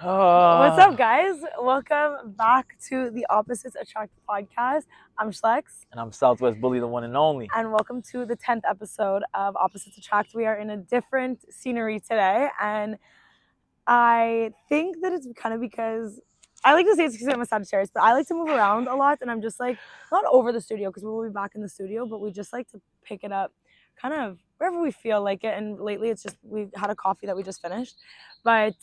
What's up, guys? Welcome back to the Opposites Attract podcast. I'm Schlex. And I'm Southwest Bully, the one and only. And welcome to the 10th episode of Opposites Attract. We are in a different scenery today. And I think that it's kind of because I like to say it's because I'm a Sagittarius, but I like to move around a lot. And I'm just like, not over the studio because we will be back in the studio, but we just like to pick it up kind of wherever we feel like it. And lately it's just, we had a coffee that we just finished. But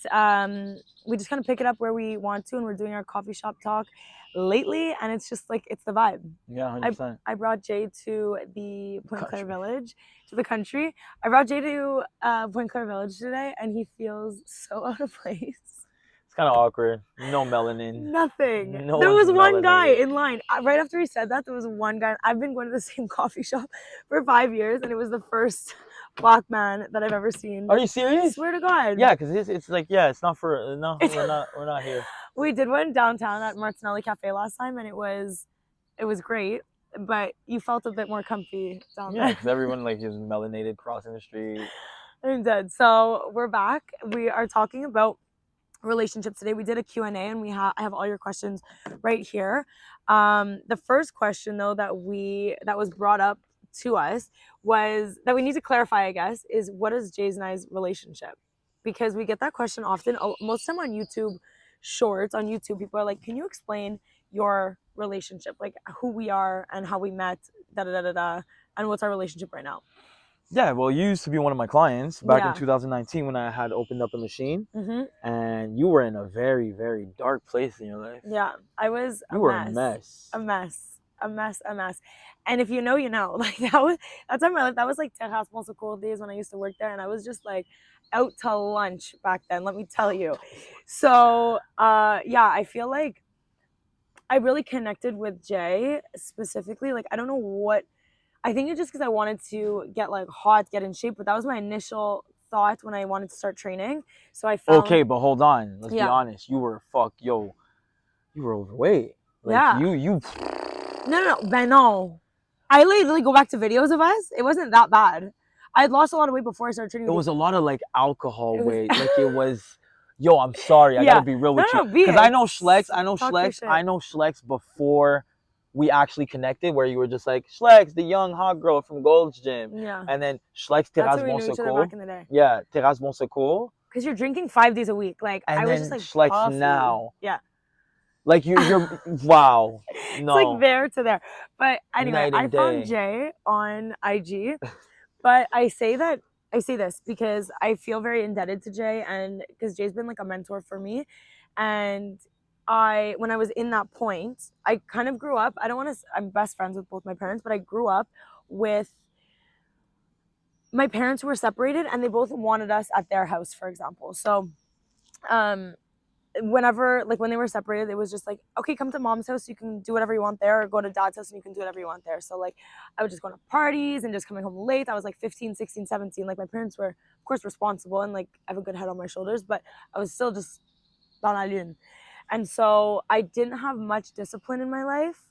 we just kind of pick it up where we want to, and we're doing our coffee shop talk lately, and it's just like, it's the vibe. Yeah, 100%. I brought Jay to the Point Claire Village, to the country. I brought Jay to Point Claire Village today, and he feels so out of place. It's kind of awkward. No melanin. Nothing. No there was one's one guy melanated. in line. Right after he said that, there was one guy. I've been going to the same coffee shop for 5 years, and it was the first black man that I've ever seen. Are you I serious? swear to God. Yeah, because it's like, yeah, it's not for, no, we're not here. We did one downtown at Martinelli Cafe last time, and it was great, but you felt a bit more comfy down there. Yeah, because everyone like is melanated crossing the street. I'm dead. So we're back. We are talking about relationships today. We did a Q&A, and I have all your questions right here. The first question though that was brought up to us was that we need to clarify, I guess, is what is Jay's and I's relationship? Because we get that question often. Most of the time on YouTube shorts, on YouTube, people are like, can you explain your relationship, like who we are and how we met, and what's our relationship right now? Yeah, well, you used to be one of my clients back Yeah. in 2019 when I had opened up a machine, Mm-hmm. and you were in a very, very dark place in your life. Yeah, I was You were a mess. a mess. And if you know, you know. Like that time in my life, that was like Terrace Bon Secours days when I used to work there, and I was just like out to lunch back then, let me tell you. So yeah, I feel like I really connected with Jay specifically. Like, I don't know what, I think it's just because I wanted to get like hot, get in shape, but that was my initial thought when I wanted to start training. So I found, Okay, but hold on. Let's be honest. You were you were overweight. Like, yeah. You. No. Ben, no. I literally go back to videos of us. It wasn't that bad. I had lost a lot of weight before I started training. It was a lot of like alcohol weight. Like it was. Yo, I'm sorry. I Yeah. gotta be real with you. Because I know Schlex. I know Schlex before we actually connected, where you were just like, Schlex, the young hot girl from Gold's Gym. Yeah. And then Schlex That's Terrace when we Bon knew each other Secours. back in the day. Yeah, Terrace Bon Secours. Because you're drinking 5 days a week. Like, And I was just then like, Schlex puffy. now. Yeah. Like you're wow. No. It's like there to there. But anyway, Night and I found day. Jay on IG. But I say this because I feel very indebted to Jay, and because Jay's been like a mentor for me. And when I was in that point, I kind of grew up, I'm best friends with both my parents, but I grew up with my parents who were separated, and they both wanted us at their house, for example. So whenever, like when they were separated, it was just like, okay, come to mom's house, you can do whatever you want there, or go to dad's house and you can do whatever you want there. So like I would just go to parties and just coming home late. I was like 15, 16, 17. Like my parents were of course responsible, and like I have a good head on my shoulders, but I was still just dans la lune. And so I didn't have much discipline in my life.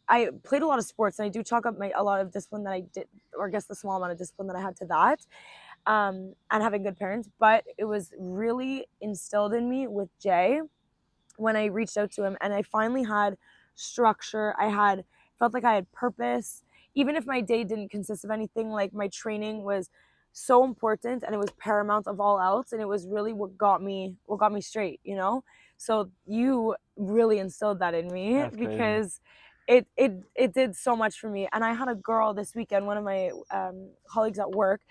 I played a lot of sports, and I do chalk up a lot of discipline that I did, or I guess the small amount of discipline that I had to that. And having good parents, but it was really instilled in me with Jay when I reached out to him, and I finally had structure. Felt like I had purpose, even if my day didn't consist of anything. Like my training was so important, and it was paramount of all else, and it was really what got me straight, you know. So you really instilled that in me. That's crazy. Because it did so much for me. And I had a girl this weekend, one of my colleagues at work,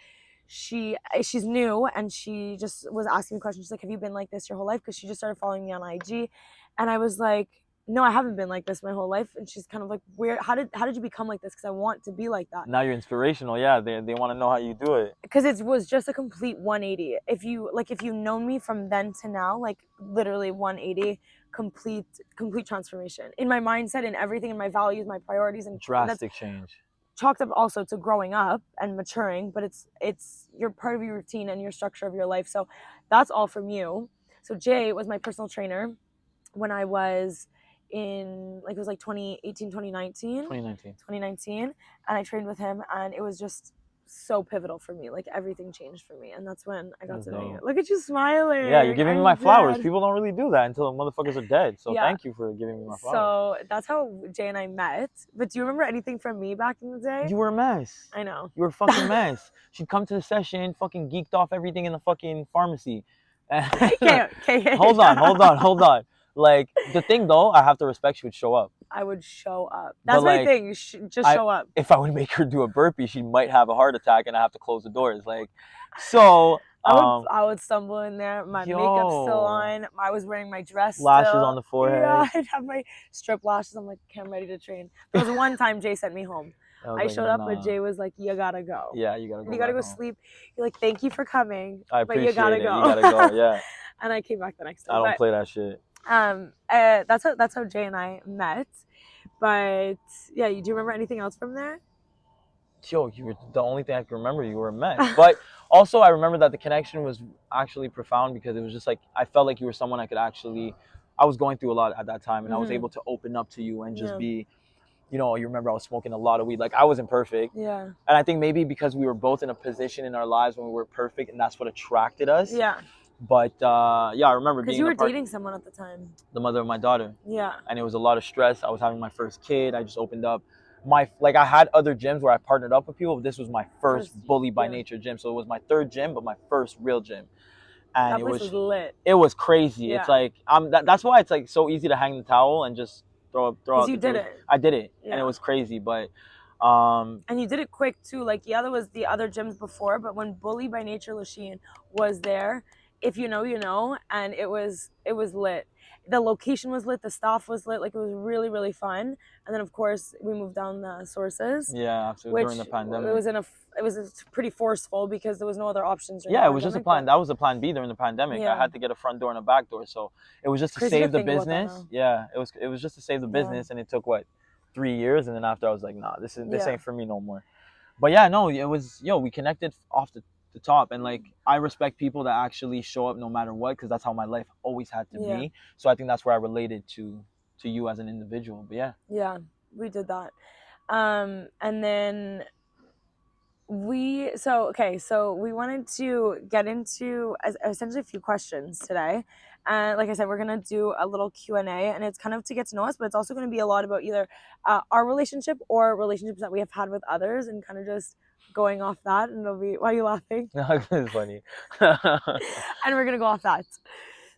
she's new, and she just was asking me questions. She's like, have you been like this your whole life? Because she just started following me on IG. And I was like, no, I haven't been like this my whole life. And she's kind of like, where, how did you become like this? Because I want to be like that. Now you're inspirational. Yeah, they want to know how you do it. Because it was just a complete 180. If you've known me from then to now, like literally 180, complete transformation in my mindset, in everything, in my values, my priorities, and drastic change. Chalked up also to growing up and maturing, but it's you're part of your routine and your structure of your life. So that's all from you. So Jay was my personal trainer when I was in, like, it was like 2018, 2019, and I trained with him, and it was just so pivotal for me. Like everything changed for me, and that's when I got That's to know you. dope. Look at you smiling. Yeah, you're giving me I'm my flowers. dead. People don't really do that until motherfuckers are dead. So Yeah. thank you for giving me my flowers. So that's how Jay and I met. But do you remember anything from me back in the day? You were a mess. I know. You were a fucking mess. She'd come to the session, fucking geeked off everything in the fucking pharmacy. Okay. Hold on. Like, the thing though, I have to respect, she would show up. I would show up. That's But, my like, thing. Just show up. If I would make her do a burpee, she might have a heart attack and I have to close the doors. Like, so I would stumble in there. My makeup's still on. I was wearing my dress. Lashes still. on the forehead. Yeah, I'd have my strip lashes. I'm like, okay, I'm ready to train. There was one time Jay sent me home. I showed up, but Jay was like, "You gotta go. Yeah, you gotta go. You gotta go sleep." You're like, "Thank you for coming, I but appreciate you gotta it. go." You gotta go. Yeah. And I came back the next day. I don't play that shit. That's how Jay and I met. But yeah, do you remember anything else from there? Yo, you were the only thing I can remember. You were a mess. But also, I remember that the connection was actually profound because it was just like I felt like you were someone I could actually. I was going through a lot at that time, and I was able to open up to you and just be. You know, you remember I was smoking a lot of weed. Like, I wasn't perfect. Yeah. And I think maybe because we were both in a position in our lives when we were perfect, and that's what attracted us. Yeah. But yeah, I remember being. Because you were dating someone at the time. The mother of my daughter. Yeah. And it was a lot of stress. I was having my first kid. I just opened up I had other gyms where I partnered up with people, but this was my first bully by nature gym. So it was my third gym, but my first real gym. And that place was lit. It was crazy. Yeah. It's like that's why it's like so easy to hang the towel and just throw out. Because you did it. I did it, and it was crazy. But and you did it quick too. Like, yeah, there was the other gyms before, but when Bully by Nature Lachine was there, if you know, you know, and it was lit. The location was lit. The staff was lit. Like, it was really, really fun. And then, of course, we moved down the Sources. Yeah, absolutely. During the pandemic, it was pretty forceful because there was no other options. Yeah, it was just a plan. That was the plan B during the pandemic. Yeah. I had to get a front door and a back door, so it was just to save the business. Yeah, it was just to save the business, and it took 3 years, and then after I was like, nah, this ain't for me no more. But yeah, no, it was we connected off the top, and like I respect people that actually show up no matter what, because that's how my life always had to be. So I think that's where I related to you as an individual. But yeah, we did that, and then we wanted to get into essentially a few questions today. And like I said, we're going to do a little Q&A, and it's kind of to get to know us, but it's also going to be a lot about either our relationship or relationships that we have had with others, and kind of just going off that. And it'll be, why are you laughing? No, it's funny. And we're going to go off that.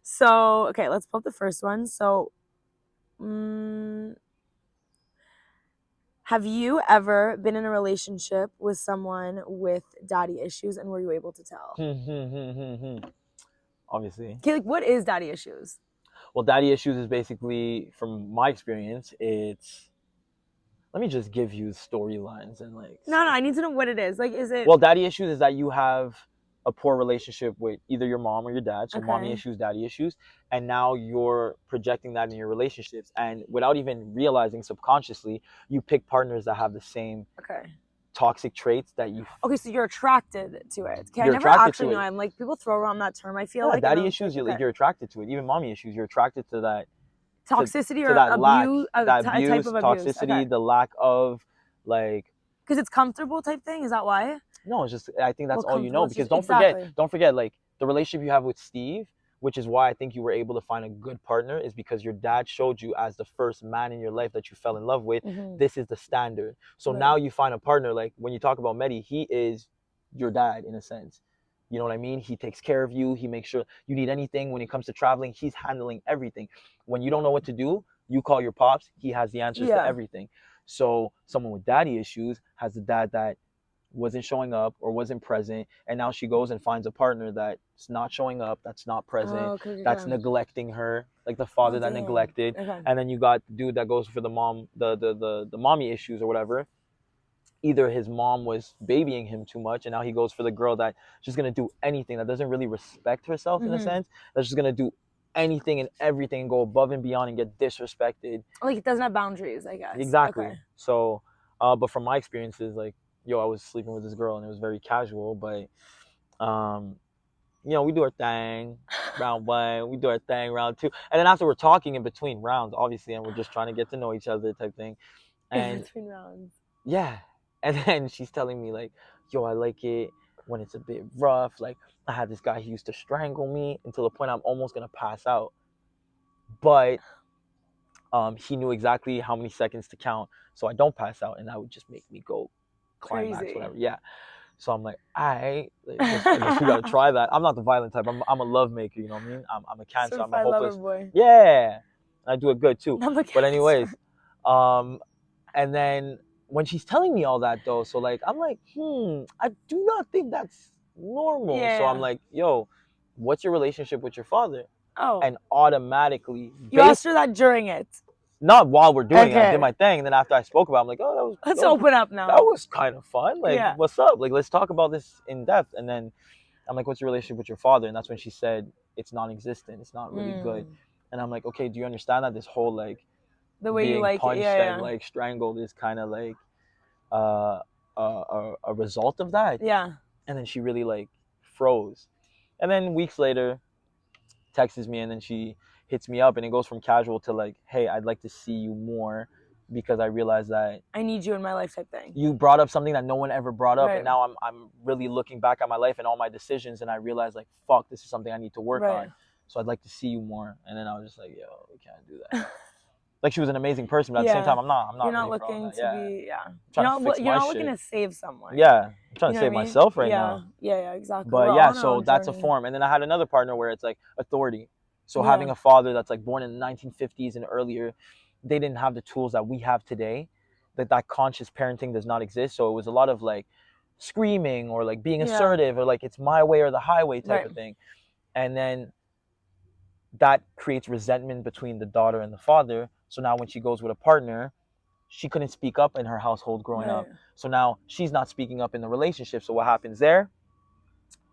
So, okay, let's pull up the first one. So, have you ever been in a relationship with someone with daddy issues, and were you able to tell? Obviously. Okay, like, what is daddy issues? Well, daddy issues is basically, from my experience, it's... Let me just give you storylines and like... No, I need to know what it is. Like, is it... Well, daddy issues is that you have a poor relationship with either your mom or your dad. So mommy issues, daddy issues. And now you're projecting that in your relationships. And without even realizing subconsciously, you pick partners that have the same toxic traits that you... Okay, so you're attracted to it. Okay, I never actually know. I'm like, people throw around that term, I feel like. Daddy issues, you're attracted to it. Even mommy issues, you're attracted to that... Toxicity to or that abuse, lack, that abuse, type of abuse. Toxicity, the lack of, like... Because it's comfortable type thing? Is that why? No, it's just, I think that's all you know. Because don't forget, like, the relationship you have with Steve, which is why I think you were able to find a good partner, is because your dad showed you as the first man in your life that you fell in love with, this is the standard. So now you find a partner, like, when you talk about Mehdi, he is your dad in a sense. You know what I mean? He takes care of you. He makes sure you need anything. When it comes to traveling, he's handling everything. When you don't know what to do, you call your pops. He has the answers to everything. So someone with daddy issues has a dad that wasn't showing up or wasn't present, and now she goes and finds a partner that's not showing up, that's not present, that's neglecting her, like the father that neglected. And then you got the dude that goes for the mom, the mommy issues or whatever. Either his mom was babying him too much, and now he goes for the girl that just gonna do anything, that doesn't really respect herself in a sense, that's just gonna do anything and everything and go above and beyond and get disrespected. Like, it doesn't have boundaries, I guess. Exactly. So, but from my experiences, like, I was sleeping with this girl and it was very casual, but, we do our thing, round one, we do our thing, round two. And then after we're talking in between rounds, obviously, and we're just trying to get to know each other type thing. And in between rounds. Yeah. And then she's telling me, like, yo, I like it when it's a bit rough. Like, I had this guy, he used to strangle me until the point I'm almost gonna pass out. But he knew exactly how many seconds to count so I don't pass out, and that would just make me go climax, Crazy. whatever. Yeah. So I'm like, I guess we gotta try that. I'm not the violent type. I'm a love maker. You know what I mean? I'm a Cancer. Certified I'm a hopeless. lover boy. Yeah, I do it good too. I'm a But anyways, Cancer. and then when she's telling me all that though, so like I'm like, I do not think that's normal. Yeah. So I'm like, yo, what's your relationship with your father? Oh. And automatically, You asked her that during it. not while we're doing it. I Okay. did my thing, and then after I spoke about it, I'm like, oh, Let's open up now. that was kind of fun. Like, Yeah. what's up? Like, let's talk about this in depth. And then I'm like, what's your relationship with your father? And that's when she said, it's non-existent. It's not really good. And I'm like, okay, do you understand that this whole like the way being you like punched it, yeah, and like strangled is kind of like a result of that? Yeah. And then she really like froze. And then weeks later, texts me, and then she hits me up, and it goes from casual to like, hey, I'd like to see you more because I realized that I need you in my life type thing. You brought up something that no one ever brought up, Right. and now I'm really looking back at my life and all my decisions, and I realize like, fuck, this is something I need to work on. So I'd like to see you more. And then I was just like, yo, we can't do that. Like, she was an amazing person, but at the same time, I'm not. You're not really looking to be, You're not looking to save someone. Yeah, I'm trying to save myself right now. Yeah, exactly. But yeah, so that's a form. And then I had another partner where it's like authority. So having a father that's like born in the 1950s and earlier, they didn't have the tools that we have today. That conscious parenting does not exist. So it was a lot of like screaming or like being assertive or like it's my way or the highway type of thing. And then that creates resentment between the daughter and the father. So now when she goes with a partner, she couldn't speak up in her household growing up. So now she's not speaking up in the relationship. So what happens there?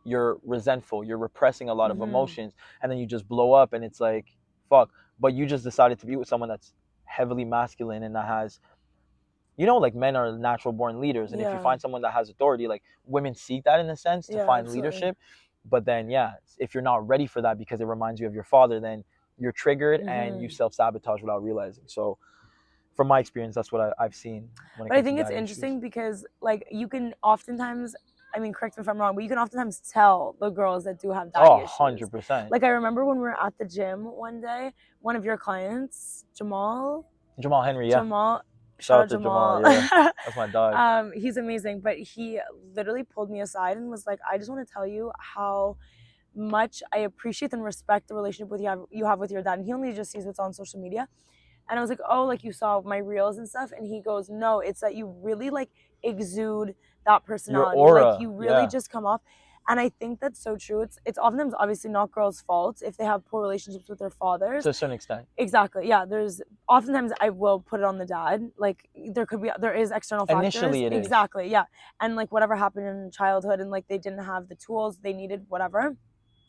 You're resentful. You're repressing a lot of emotions. And then you just blow up and it's like, fuck. But you just decided to be with someone that's heavily masculine and that has, like men are natural born leaders. And if you find someone that has authority, like women seek that in a sense to find leadership. But then, if you're not ready for that because it reminds you of your father, then you're triggered and you self-sabotage without realizing. So from my experience, that's what I've seen. But I think it's interesting because like you can oftentimes, I mean, correct me if I'm wrong, but you can oftentimes tell the girls that do have daddy issues. 100%. Like I remember when we were at the gym one day, one of your clients, Jamal Henry, shout out Jamal. Yeah. That's my dog. He's amazing, but he literally pulled me aside and was like, I just want to tell you how much I appreciate and respect the relationship you have with your dad. And he only just sees what's on social media. And I was like, oh, like you saw my reels and stuff. And he goes, no, it's that you really like exude that personality. Your aura. Like you really just come off. And I think that's so true. It's oftentimes obviously not girls' fault if they have poor relationships with their fathers. To a certain extent. Exactly. Yeah. There's oftentimes I will put it on the dad. Like there is external factors. Initially it is. Exactly. Yeah. And like whatever happened in childhood and like they didn't have the tools they needed, whatever.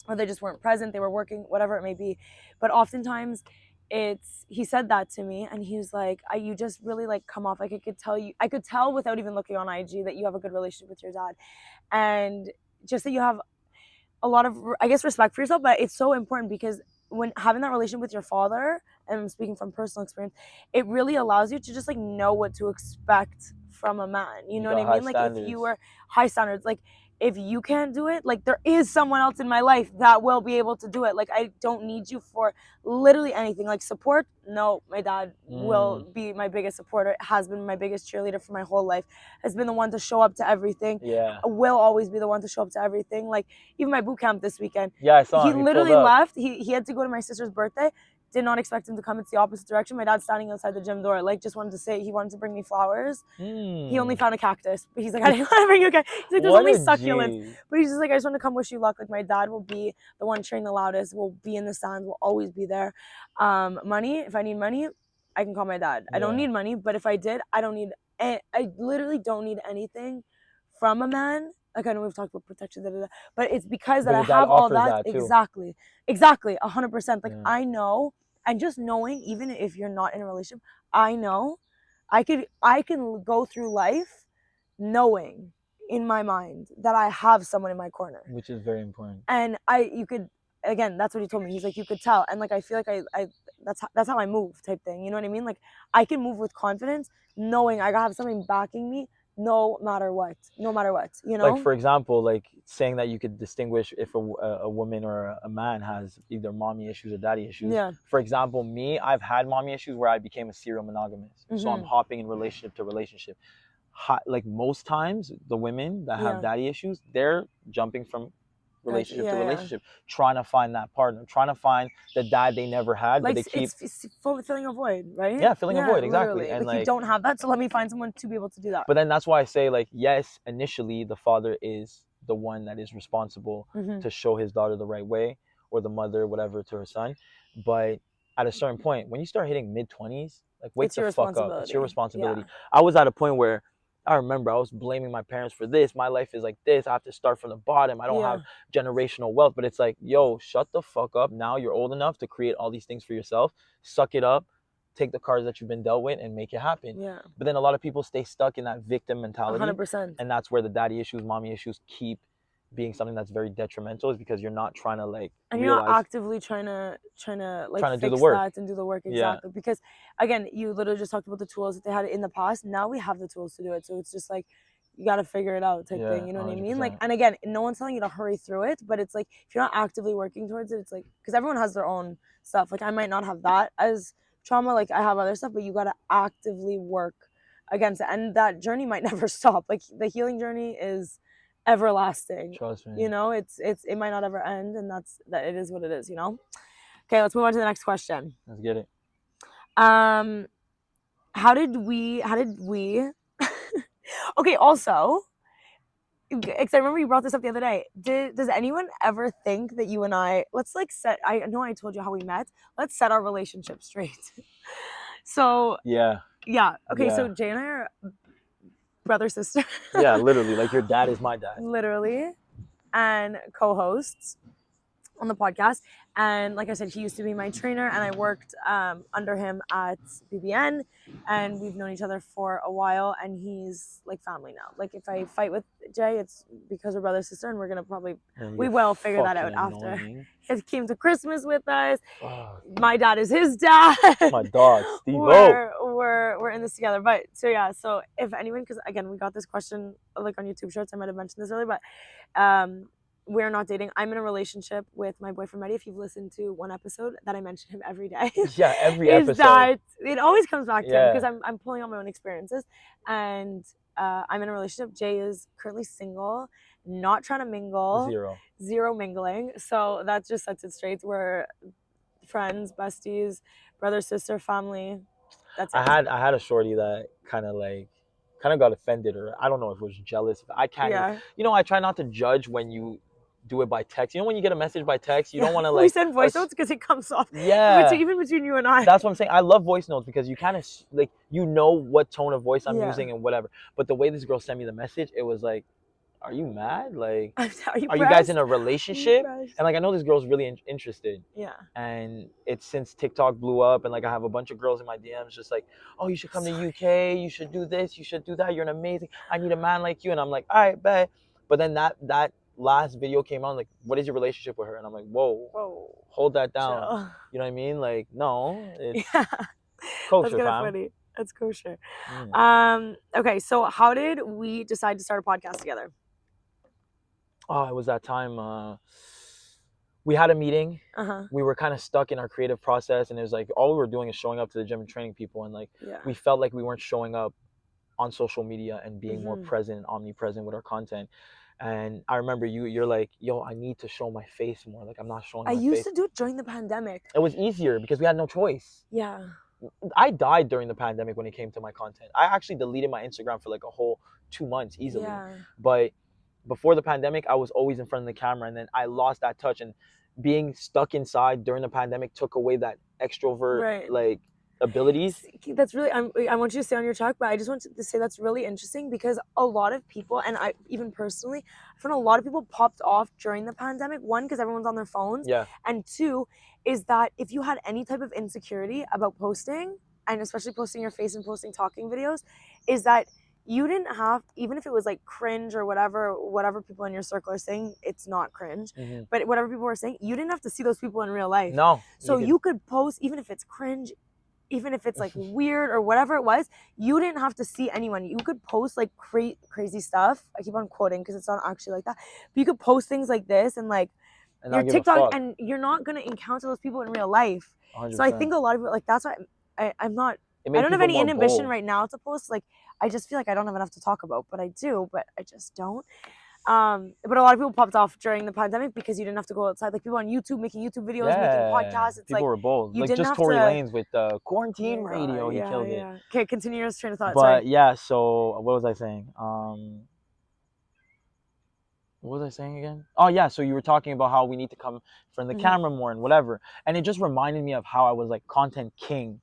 Or they just weren't present, they were working, whatever it may be. But oftentimes he said that to me and he was like, you just really like come off like I could tell without even looking on IG that you have a good relationship with your dad. And just that you have a lot of, I guess, respect for yourself. But it's so important because when having that relationship with your father, and I'm speaking from personal experience, it really allows you to just like know what to expect from a man. You know what I mean? Like if you were high standards, like if you can't do it, like there is someone else in my life that will be able to do it. Like I don't need you for literally anything. Like support, no, my dad will be my biggest supporter, has been my biggest cheerleader for my whole life, has been the one to show up to everything, will always be the one to show up to everything. Like even my boot camp this weekend, I saw he literally left. He had to go to my sister's birthday. Did not expect him to come. It's the opposite direction. My dad's standing outside the gym door. Like, just wanted to say he wanted to bring me flowers. He only found a cactus. But he's like, I didn't want to bring you a cactus. He's like, there's only succulents. But he's just like, I just want to come wish you luck. Like, my dad will be the one cheering the loudest, will be in the stands, will always be there. Money, if I need money, I can call my dad. I don't need money, but if I did, I literally don't need anything from a man. Like I know we've talked about protection, but it's because that I have all that. Exactly, 100%. Like I know. And just knowing, even if you're not in a relationship, I know I can go through life knowing in my mind that I have someone in my corner. Which is very important. And you could, again, that's what he told me. He's like, you could tell. And like, I feel like that's how I move type thing. You know what I mean? Like I can move with confidence knowing I have something backing me no matter what, you know? Like, for example, like saying that you could distinguish if a woman or a man has either mommy issues or daddy issues. Yeah. For example, me, I've had mommy issues where I became a serial monogamist. So I'm hopping in relationship to relationship. Like most times, the women that have daddy issues, they're jumping from relationship to relationship, trying to find that partner, trying to find the dad they never had, like, but they keep it's filling a void, right? Yeah, filling a void, exactly. Literally. And like, you don't have that, so let me find someone to be able to do that. But then that's why I say, like, yes, initially the father is the one that is responsible to show his daughter the right way, or the mother, whatever, to her son. But at a certain point, when you start hitting mid-20s, like, wake the fuck up. It's your responsibility. I was at a point where I remember I was blaming my parents for this. My life is like this. I have to start from the bottom. I don't have generational wealth. But it's like, yo, shut the fuck up. Now you're old enough to create all these things for yourself. Suck it up. Take the cards that you've been dealt with and make it happen. Yeah. But then a lot of people stay stuck in that victim mentality. 100%. And that's where the daddy issues, mommy issues keep being something that's very detrimental, is because you're not trying to, like, and you're not actively trying to fix do the work. that and do the work. Exactly. Because again, you literally just talked about the tools that they had in the past. Now we have the tools to do it. So it's just like, you got to figure it out type thing. You know 100%. What I mean? Like, and again, no one's telling you to hurry through it, but it's like, if you're not actively working towards it, it's like, because everyone has their own stuff. Like, I might not have that as trauma, like I have other stuff, but you got to actively work against it. And that journey might never stop. Like, the healing journey is everlasting. Trust me. You know, it might not ever end, and that it is what it is, you know? Okay, let's move on to the next question. Let's get it. How did we okay, also, because I remember you brought this up the other day. Does anyone ever think that you and I, let's like I know I told you how we met. Let's set our relationship straight. So yeah. Okay, so Jay and I are brother sister. Yeah, literally. Like, your dad is my dad. Literally, and co-hosts on the podcast. And like I said, he used to be my trainer, and I worked under him at BBN, and we've known each other for a while, and he's like family now. Like, if I fight with Jay, it's because we're brother sister, and we will figure that out after. He came to Christmas with us. My dad is his dad. My dog, Steve. We're in this together. But so if anyone, because again, we got this question like on YouTube Shorts, I might have mentioned this earlier, but we're not dating. I'm in a relationship with my boyfriend Mehdi. If you've listened to one episode, that I mention him every day. Yeah, every episode. That it always comes back to him, because I'm pulling on my own experiences. And I'm in a relationship. Jay is currently single, not trying to mingle. Zero mingling. So that just sets it straight. We're friends, besties, brother, sister, family. That's it. I had a shorty that kind of got offended, or I don't know if it was jealous. I can't. You know, I try not to judge when you do it by text. You know, when you get a message by text, you don't want to, like, we send voice notes because it comes off. Even between you and I. That's what I'm saying. I love voice notes because you kind of, like, you know what tone of voice I'm using and whatever. But the way this girl sent me the message, it was like, are you mad? Like, are you guys in a relationship? And like, I know this girl's really interested. Yeah. And it's since TikTok blew up, and like, I have a bunch of girls in my DMs just like, oh, you should come to UK. You should do this. You should do that. You're an amazing. I need a man like you. And I'm like, all right, bet. But then that last video came on, like, what is your relationship with her? And I'm like, whoa, hold that down. Chill. You know what I mean? Like, no, it's kosher, fam. That's kosher. Okay, so how did we decide to start a podcast together? Oh, it was that time. We had a meeting. We were kind of stuck in our creative process, and it was like all we were doing is showing up to the gym and training people, and like we felt like we weren't showing up on social media and being more present and omnipresent with our content. And I remember you're like, yo, I need to show my face more. Like, I'm not showing my face. I used to do it during the pandemic. It was easier because we had no choice. Yeah. I died during the pandemic when it came to my content. I actually deleted my Instagram for like a whole 2 months easily. Yeah. But before the pandemic, I was always in front of the camera, and then I lost that touch. And being stuck inside during the pandemic took away that extrovert like abilities. That's really, I want you to stay on your track, but I just want to say that's really interesting, because a lot of people, and I even personally, I found a lot of people popped off during the pandemic. One, because everyone's on their phones. Yeah. And two, is that if you had any type of insecurity about posting, and especially posting your face and posting talking videos, is that you didn't have, even if it was like cringe or whatever people in your circle are saying, it's not cringe, but whatever people were saying, you didn't have to see those people in real life. No. So you could post, even if it's cringe, even if it's like weird or whatever it was, you didn't have to see anyone. You could post like crazy stuff. I keep on quoting because it's not actually like that. But you could post things like this and like your TikTok, and you're not gonna encounter those people in real life. 100%. So I think a lot of it, like that's why I'm not. I don't have any inhibition right now to post. Like I just feel like I don't have enough to talk about, but I do, but I just don't. But a lot of people popped off during the pandemic because you didn't have to go outside. Like people on YouTube making YouTube videos, making podcasts. It's people like were bold. You like didn't just have Tory to... Lanez with quarantine radio. He killed it. Okay, continue your train of thought. But sorry. yeah, so what was I saying? What was I saying again? Oh yeah, so you were talking about how we need to come from the camera more and whatever, and it just reminded me of how I was like content king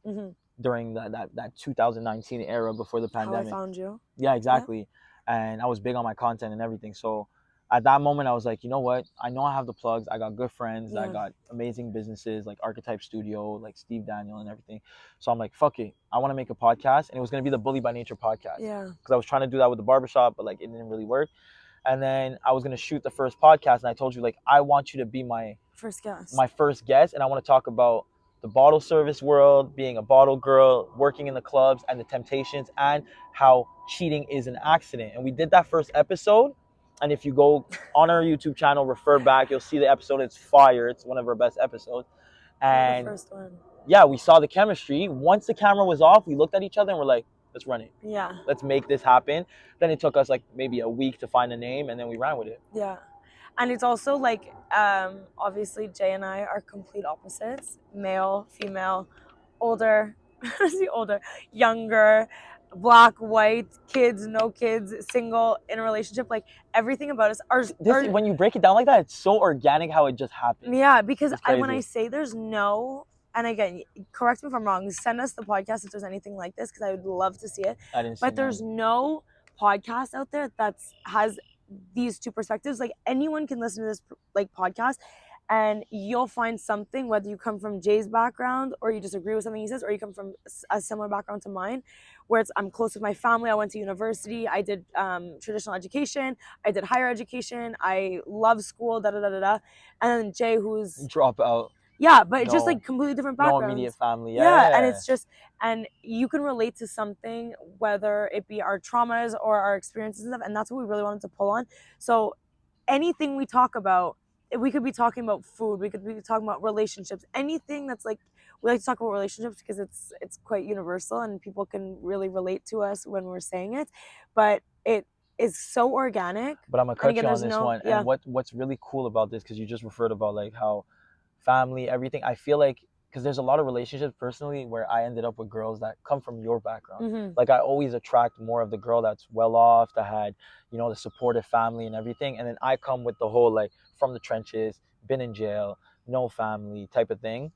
during that 2019 era before the pandemic. How I found you. Yeah, exactly. Yeah. And I was big on my content and everything. So at that moment, I was like, you know what? I know I have the plugs. I got good friends. I got amazing businesses like Archetype Studio, like Steve Daniel and everything. So I'm like, fuck it. I want to make a podcast. And it was going to be the Bully by Nature podcast. Yeah. Because I was trying to do that with the barbershop, but like it didn't really work. And then I was going to shoot the first podcast. And I told you, like, I want you to be my first guest. And I want to talk about the bottle service world, being a bottle girl, working in the clubs and the temptations, and how cheating is an accident. And we did that first episode. And if you go on our YouTube channel, refer back, you'll see the episode. It's fire. It's one of our best episodes. And the first one. Yeah, we saw the chemistry. Once the camera was off, we looked at each other and we're like, let's run it. Yeah. Let's make this happen. Then it took us like maybe a week to find a name, and then we ran with it. Yeah. And it's also like, obviously Jay and I are complete opposites. Male, female, older, younger, black, white, kids, no kids, single, in a relationship. Like everything about us are when you break it down like that, it's so organic how it just happened. Yeah, because when I say there's no, and again, correct me if I'm wrong, send us the podcast if there's anything like this, because I would love to see it. But there's no podcast out there that has these two perspectives. Like anyone can listen to this like podcast and you'll find something, whether you come from Jay's background or you disagree with something he says, or you come from a similar background to mine, where I'm close with my family. I went to university. I did traditional education. I did higher education. I love school, And then Jay, who's drop out. Yeah, but it's just like completely different backgrounds. No immediate family. Yeah, and it's just, and you can relate to something, whether it be our traumas or our experiences and stuff, and that's what we really wanted to pull on. So anything we talk about, we could be talking about food, we could be talking about relationships, anything that's like, we like to talk about relationships because it's quite universal and people can really relate to us when we're saying it, but it is so organic. But I'm gonna cut you on this one. Yeah. And what's really cool about this, because you just referred about like how family, everything, I feel like, because there's a lot of relationships personally where I ended up with girls that come from your background. Like I always attract more of the girl that's well off, that had, you know, the supportive family and everything, and then I come with the whole like from the trenches, been in jail, no family type of thing.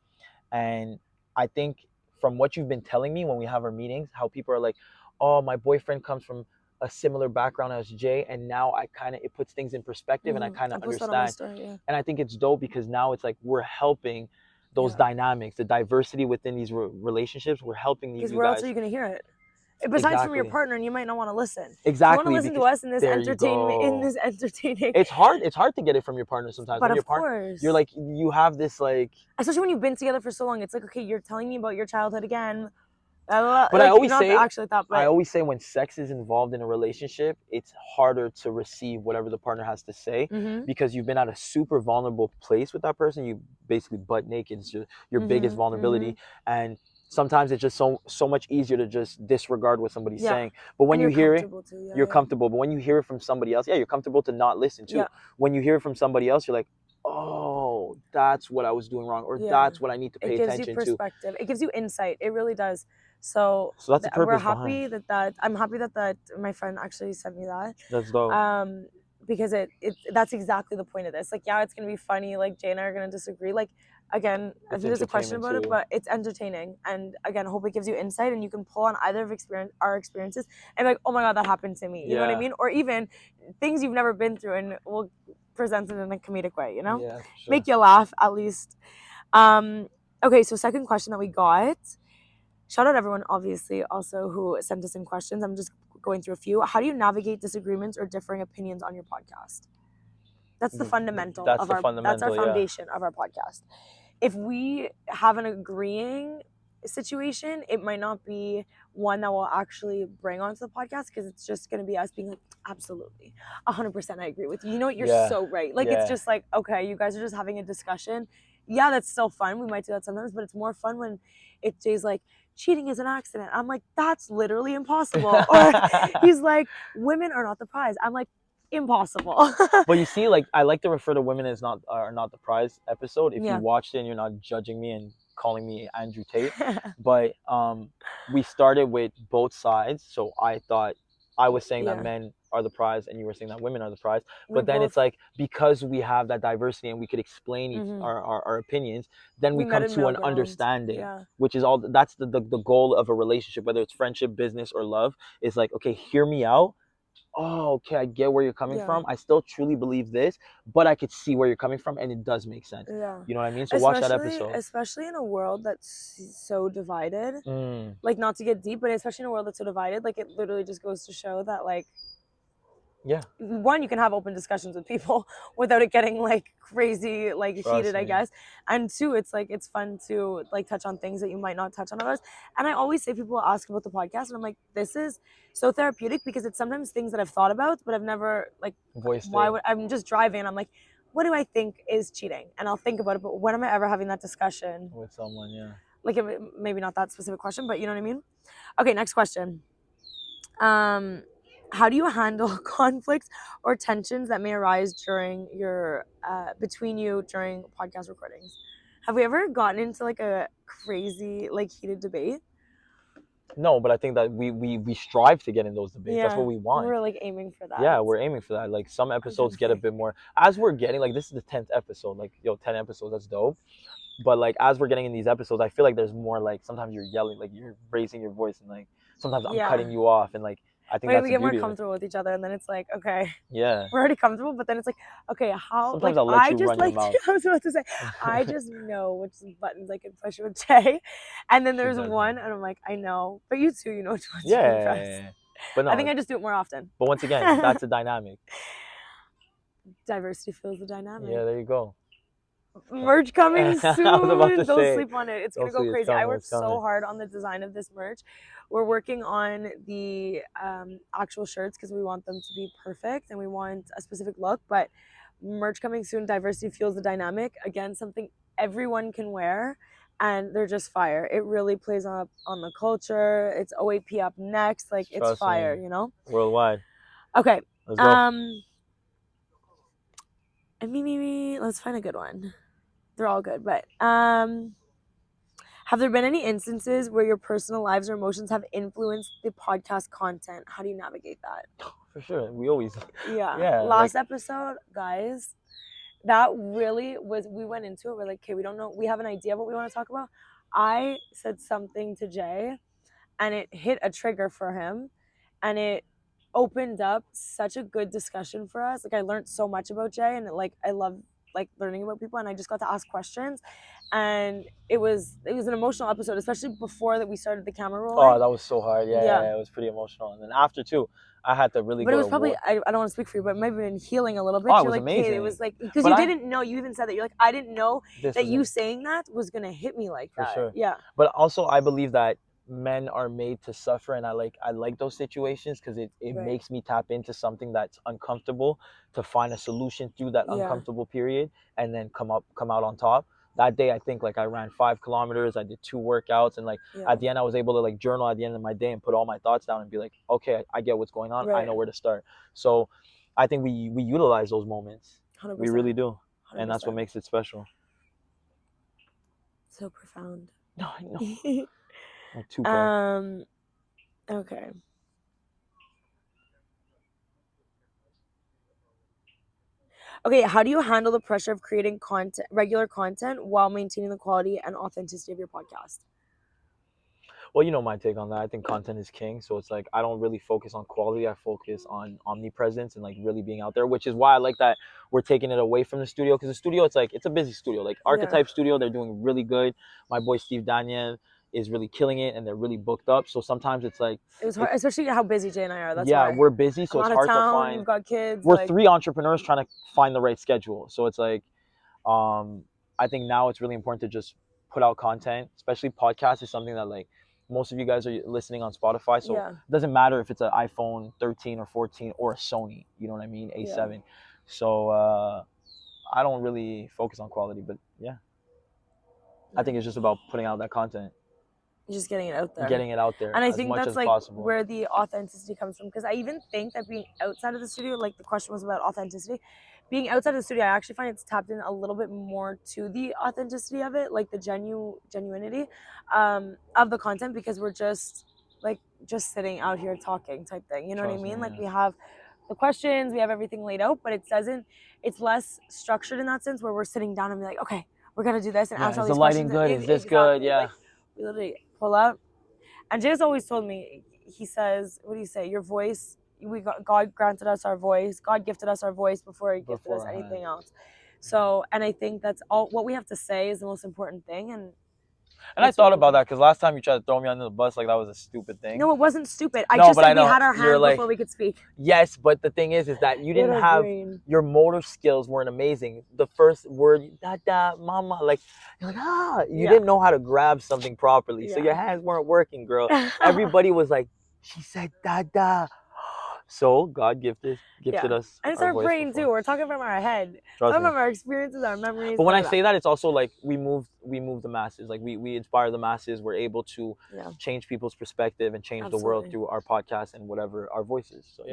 And I think from what you've been telling me when we have our meetings, how people are like, oh, my boyfriend comes from a similar background as Jay, and now it puts things in perspective, and I kind of understand. Story, And I think it's dope because now it's like we're helping those dynamics, the diversity within these relationships. We're helping these guys. Because where else are you going to hear it? Besides from your partner, and you might not want to listen. Exactly. You want to listen to us in this entertaining. It's hard to get it from your partner sometimes. But of course, you're like, you have this like, especially when you've been together for so long. It's like, okay, you're telling me about your childhood again. But like, I always say when sex is involved in a relationship, it's harder to receive whatever the partner has to say, because you've been at a super vulnerable place with that person. You basically butt naked. It's your biggest vulnerability, and sometimes it's just so much easier to just disregard what somebody's saying. But when you hear it, you're comfortable. But when you hear it from somebody else, you're comfortable to not listen to. When you hear it from somebody else, you're like, oh, that's what I was doing wrong, or that's what I need to pay attention to. It gives you perspective. It gives you insight. It really does. So that's the purpose. We're happy that I'm happy that my friend actually sent me that. That's dope. Because that's exactly the point of this. Like, yeah, it's gonna be funny. Like, Jay and I are gonna disagree. Like, again, I think there's a question about it, but it's entertaining. And again, I hope it gives you insight, and you can pull on either of our experiences and be like, oh my god, that happened to me. You know what I mean? Or even things you've never been through, and we'll present it in a comedic way. You know, sure. Make you laugh at least. Okay, so second question that we got. Shout out everyone, obviously, also who sent us in questions. I'm just going through a few. How do you navigate disagreements or differing opinions on your podcast? That's the fundamental of our. That's our foundation of our podcast. If we have an agreeing situation, it might not be one that we'll actually bring onto the podcast because it's just going to be us being like, absolutely, 100% I agree with you. You know what? You're so right. Like, it's just like, okay, you guys are just having a discussion. Yeah, that's still fun. We might do that sometimes, but it's more fun when Jay's like, cheating is an accident. I'm like, that's literally impossible. Or he's like, women are not the prize. I'm like, impossible. But you see, like, I like to refer to women as not the prize episode. If you watched it and you're not judging me and calling me Andrew Tate. But we started with both sides. So I thought I was saying that men are the prize and you were saying that women are the prize. But then it's like, because we have that diversity and we could explain our opinions, then we come to an understanding, which is all. That's the goal of a relationship, whether it's friendship, business, or love. Is like, okay, hear me out. Oh, okay, I get where you're coming from. I still truly believe this, but I could see where you're coming from, and it does make sense. Yeah. You know what I mean? So watch that episode. Especially in a world that's so divided. Like, not to get deep, but especially in a world that's so divided, like, it literally just goes to show that, like, one, you can have open discussions with people without it getting like crazy, like heated, I guess. And two, it's like, it's fun to like touch on things that you might not touch on others. And I always say, people ask about the podcast and I'm like, this is so therapeutic because it's sometimes things that I've thought about, but I've never like voiced. I'm just driving and I'm like, what do I think is cheating? And I'll think about it, but when am I ever having that discussion with someone? Yeah. Like, maybe not that specific question, but you know what I mean? Okay, next question. How do you handle conflicts or tensions that may arise during your between you during podcast recordings? Have we ever gotten into like a crazy, like heated debate? No, but I think that we strive to get in those debates. That's what we want. We're like aiming for that. Yeah, we're aiming for that. Like, some episodes get a bit more as we're getting, like, this is the 10th episode. Like, 10 episodes, that's dope. But like, as we're getting in these episodes, I feel like there's more, like, sometimes you're yelling, like you're raising your voice, and like sometimes I'm cutting you off, and like, I think we get more comfortable with each other, and then it's like, okay, we're already comfortable, but then it's like, okay, how? Sometimes I'll let you run your mouth. I was about to say, I just know which buttons I can push with Jay, and then there's one, and I'm like, I know, but you too, you know which ones you can press. But no, I think I just do it more often. But once again, that's a dynamic. Diversity fuels the dynamic. Yeah, there you go. Merch coming soon. Don't sleep on it. It's gonna go crazy. I worked so hard on the design of this merch. We're working on the actual shirts because we want them to be perfect and we want a specific look. But merch coming soon. Diversity fuels the dynamic. Again, something everyone can wear, and they're just fire. It really plays on the culture. It's OAP up next. Like, it's fire. You know. Worldwide. Okay. Let's go. And me. Let's find a good one. They're all good, but have there been any instances where your personal lives or emotions have influenced the podcast content? How do you navigate that? For sure. We always... Yeah. Last episode, guys, that really was... We went into it. We're like, okay, we don't know. We have an idea of what we want to talk about. I said something to Jay, and it hit a trigger for him, and it opened up such a good discussion for us. Like, I learned so much about Jay, and I love like learning about people, and I just got to ask questions, and it was an emotional episode, especially before that we started the camera rolling. Oh, that was so hard. Yeah, it was pretty emotional. And then after too, I had to really but it was probably I don't want to speak for you, but maybe been healing a little bit. Oh, it was amazing. Hey, it was like, because you didn't know, you even said that, you're like, I didn't know that you saying that was gonna hit me like that. For sure. Yeah. But also, I believe that men are made to suffer, and I like those situations because it makes me tap into something that's uncomfortable to find a solution through that uncomfortable period, and then come out on top. That day, I think, like, I ran 5 kilometers, I did 2 workouts, and like at the end I was able to like journal at the end of my day and put all my thoughts down and be like, okay, I get what's going on. I know where to start. So I think we utilize those moments. 100%. We really do. 100%. And that's what makes it special. So profound. No, I know. Too far. Okay. Okay, how do you handle the pressure of creating regular content while maintaining the quality and authenticity of your podcast? Well, you know my take on that. I think content is king. So it's like, I don't really focus on quality. I focus on omnipresence and like really being out there, which is why I like that we're taking it away from the studio. Because the studio, it's like, it's a busy studio. Like Archetype Studio, they're doing really good. My boy Steve Daniel is really killing it, and they're really booked up. So sometimes it's like, it was hard, especially how busy Jay and I are. That's why. We're busy, so it's hard to find. We've got kids. We're 3 entrepreneurs trying to find the right schedule. So it's like, I think now it's really important to just put out content, especially podcasts is something that like most of you guys are listening on Spotify, so it doesn't matter if it's an iPhone 13 or 14 or a Sony, you know what I mean, A7. So I don't really focus on quality, but I think it's just about putting out that content. Just getting it out there. Getting it out there. And I as think much that's as like possible. where the authenticity comes from. Because I even think that being outside of the studio, like the question was about authenticity, being outside of the studio, I actually find it's tapped in a little bit more to the authenticity of it, like the genuinity of the content, because we're just sitting out here talking type thing. You know what I mean? Like we have the questions, we have everything laid out, but it's less structured in that sense where we're sitting down and be like, okay, we're going to do this and answer all these questions. Is the lighting good? Is this good? Yeah. Like, we literally pull up. And Jay's always told me, he says, what do you say? Your voice, God granted us our voice. God gifted us our voice before he gifted us anything else. So, and I think that's all, what we have to say is the most important thing. And I thought about that because last time you tried to throw me under the bus like that was a stupid thing. No, it wasn't stupid. I just said we had our hands before we could speak. Yes, but the thing is that you didn't have, your motor skills weren't amazing. The first word, da, mama, like, you're like, you didn't know how to grab something properly. So your hands weren't working, girl. Everybody was like, she said da. So God gifted us. And it's our brain too. We're talking from our head. Talking from our experiences, our memories. But when I say that, it's also like we move the masses. Like we inspire the masses. We're able to change people's perspective and change the world through our podcast and whatever our voices. So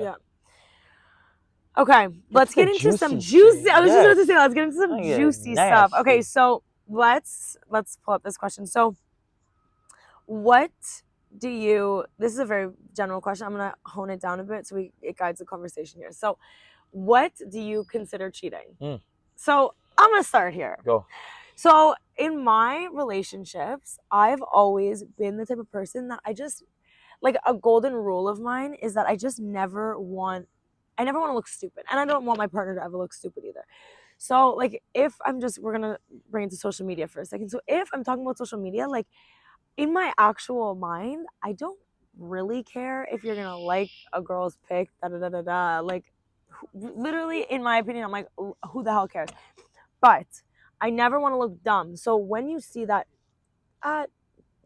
Okay, let's get into some juicy. I was just about to say, let's get into some juicy stuff. Okay, so let's pull up this question. So, what do you? This is a very general question. I'm gonna hone it down a bit so it guides the conversation here. So, what do you consider cheating? So I'm gonna start here. Go. So in my relationships, I've always been the type of person that I just like a golden rule of mine is that I never want to look stupid, and I don't want my partner to ever look stupid either. So like if we're gonna bring it to social media for a second. So if I'm talking about social media, like in my actual mind, I don't really care if you're gonna like a girl's pic, like literally in my opinion, I'm like, who the hell cares? But I never want to look dumb. So when you see that at